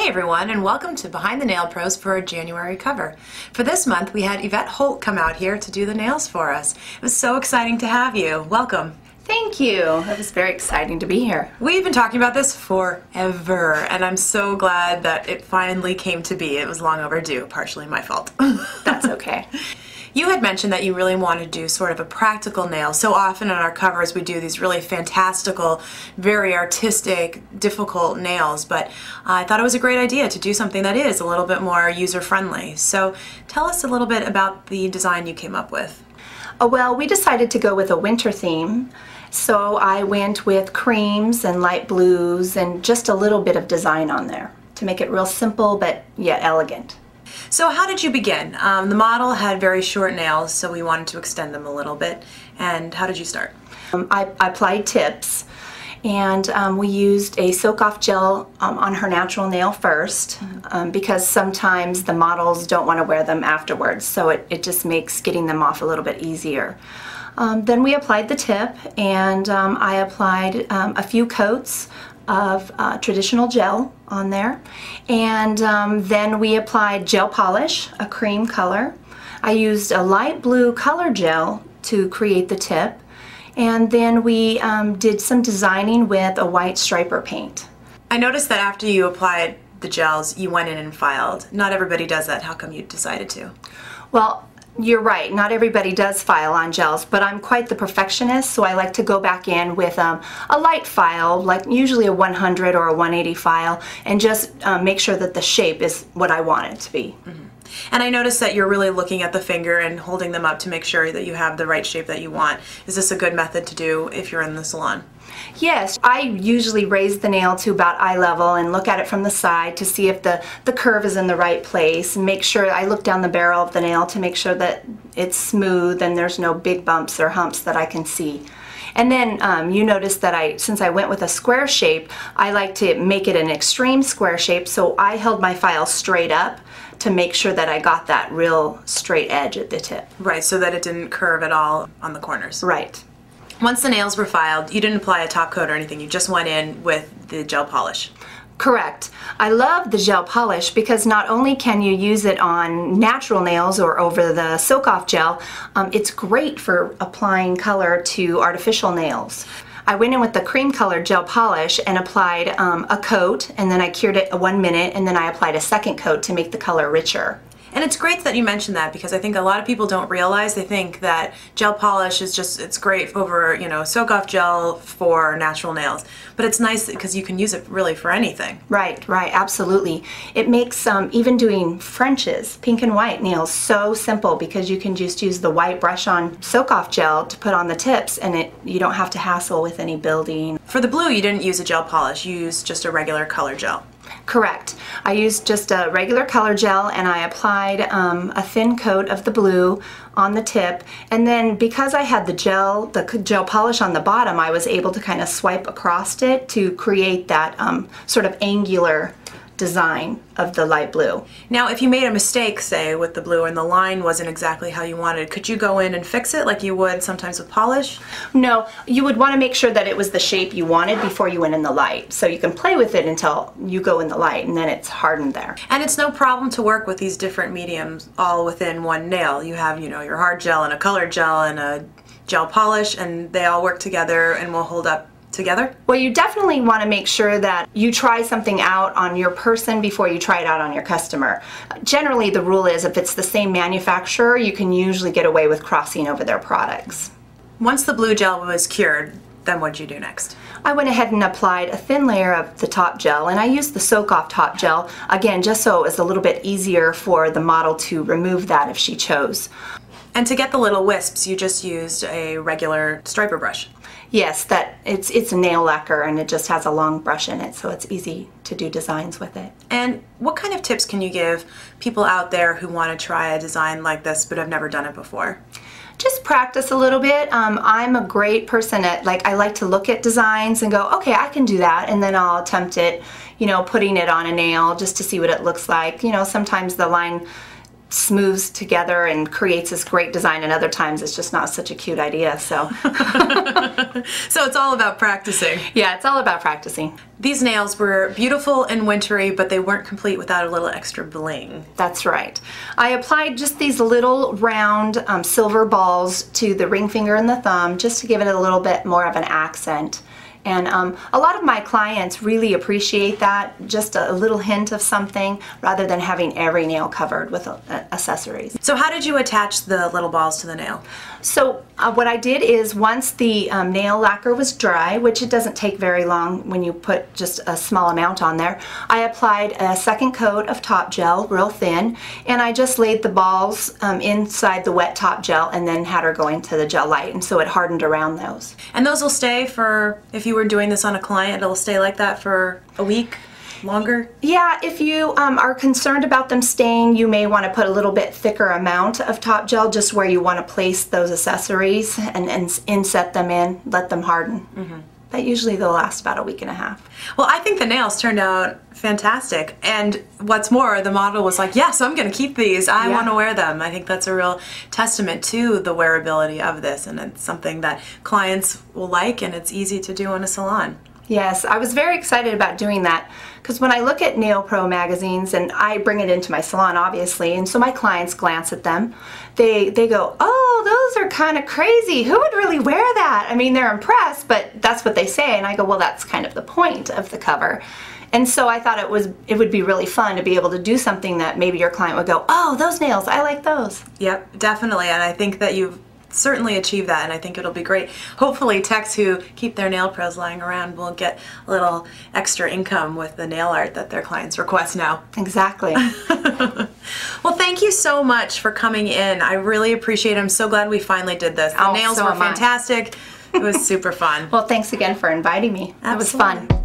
Hey everyone, and welcome to Behind the Nail Pros for our January cover. For this month, we had Yvette Holt come out here to do the nails for us. It was so exciting to have you. Welcome. Thank you. It was very exciting to be here. We've been talking about this forever, and I'm so glad that it finally came to be. It was long overdue, partially my fault. That's okay. You had mentioned that you really want to do sort of a practical nail. So often on our covers we do these really fantastical, very artistic, difficult nails, but I thought it was a great idea to do something that is a little bit more user-friendly. So tell us a little bit about the design you came up with. Well, we decided to go with a winter theme, so I went with creams and light blues and just a little bit of design on there to make it real simple but yet elegant. So how did you begin? The model had very short nails, so we wanted to extend them a little bit. And how did you start? I applied tips, and we used a soak-off gel on her natural nail first, because sometimes the models don't want to wear them afterwards, so it just makes getting them off a little bit easier. Then we applied the tip, and I applied a few coats of traditional gel on there, and then we applied gel polish, a cream color. I used a light blue color gel to create the tip, and then we did some designing with a white striper paint. I noticed that after you applied the gels, you went in and filed. Not everybody does that. How come you decided to? Well, you're right, not everybody does file on gels, but I'm quite the perfectionist, so I like to go back in with a light file, like usually a 100 or a 180 file, and just make sure that the shape is what I want it to be. Mm-hmm. And I noticed that you're really looking at the finger and holding them up to make sure that you have the right shape that you want. Is this a good method to do if you're in the salon? Yes, I usually raise the nail to about eye level and look at it from the side to see if the curve is in the right place, and make sure I look down the barrel of the nail to make sure that it's smooth and there's no big bumps or humps that I can see. And then you notice that since I went with a square shape, I like to make it an extreme square shape, so I held my file straight up to make sure that I got that real straight edge at the tip. Right, so that it didn't curve at all on the corners. Right. Once the nails were filed, you didn't apply a top coat or anything, you just went in with the gel polish. Correct. I love the gel polish because not only can you use it on natural nails or over the soak-off gel, it's great for applying color to artificial nails. I went in with the cream colored gel polish and applied a coat, and then I cured it 1 minute, and then I applied a second coat to make the color richer. And it's great that you mentioned that, because I think a lot of people don't realize, they think that gel polish is just, it's great over, you know, soak-off gel for natural nails. But it's nice because you can use it really for anything. Right, right, absolutely. It makes even doing Frenches, pink and white nails, so simple because you can just use the white brush on soak-off gel to put on the tips, and you don't have to hassle with any building. For the blue, you didn't use a gel polish, you used just a regular color gel. Correct. I used just a regular color gel, and I applied a thin coat of the blue on the tip, and then because I had the gel polish on the bottom, I was able to kind of swipe across it to create that sort of angular design of the light blue. Now if you made a mistake, say, with the blue and the line wasn't exactly how you wanted, could you go in and fix it like you would sometimes with polish? No, you would want to make sure that it was the shape you wanted before you went in the light, so you can play with it until you go in the light and then it's hardened there. And it's no problem to work with these different mediums all within one nail. You have, you know, your hard gel and a colored gel and a gel polish, and they all work together and will hold up together? Well, you definitely want to make sure that you try something out on your person before you try it out on your customer. Generally, the rule is if it's the same manufacturer, you can usually get away with crossing over their products. Once the blue gel was cured, then what did you do next? I went ahead and applied a thin layer of the top gel, and I used the soak-off top gel, again, just so it was a little bit easier for the model to remove that if she chose. And to get the little wisps, you just used a regular striper brush. Yes, it's a nail lacquer, and it just has a long brush in it, so it's easy to do designs with it. And what kind of tips can you give people out there who want to try a design like this but have never done it before? Just practice a little bit. I'm a great person at, I like to look at designs and go, okay, I can do that, and then I'll attempt it, you know, putting it on a nail just to see what it looks like. You know, sometimes the line smooths together and creates this great design, and other times it's just not such a cute idea. So so it's all about practicing. Yeah, it's all about practicing. These nails were beautiful and wintry, but they weren't complete without a little extra bling. That's right. I applied just these little round silver balls to the ring finger and the thumb just to give it a little bit more of an accent. And a lot of my clients really appreciate that, just a little hint of something rather than having every nail covered with accessories. So how did you attach the little balls to the nail? So what I did is, once the nail lacquer was dry, which it doesn't take very long when you put just a small amount on there, I applied a second coat of top gel, real thin, and I just laid the balls inside the wet top gel and then had her go into the gel light, and so it hardened around those. And those will stay for, if you were doing this on a client, it'll stay like that for a week? Longer? Yeah, if you are concerned about them staying, you may want to put a little bit thicker amount of top gel just where you want to place those accessories and inset them in, let them harden. But usually they'll last about a week and a half. Well, I think the nails turned out fantastic, and what's more, the model was like, yes, I'm going to keep these. I want to wear them. I think that's a real testament to the wearability of this, and it's something that clients will like, and it's easy to do in a salon. Yes, I was very excited about doing that, because when I look at NailPro magazines, and I bring it into my salon obviously, and so my clients glance at them, they go, oh, those are kind of crazy. Who would really wear that? I mean, they're impressed, but that's what they say, and I go, well, that's kind of the point of the cover. And so I thought it would be really fun to be able to do something that maybe your client would go, oh, those nails, I like those. Yep, definitely, and I think that you've certainly achieve that, and I think it'll be great. Hopefully techs who keep their nail pros lying around will get a little extra income with the nail art that their clients request now. Exactly. Well, thank you so much for coming in. I really appreciate it. I'm so glad we finally did this. The nails were fantastic. It was super fun. Well, thanks again for inviting me. It was fun.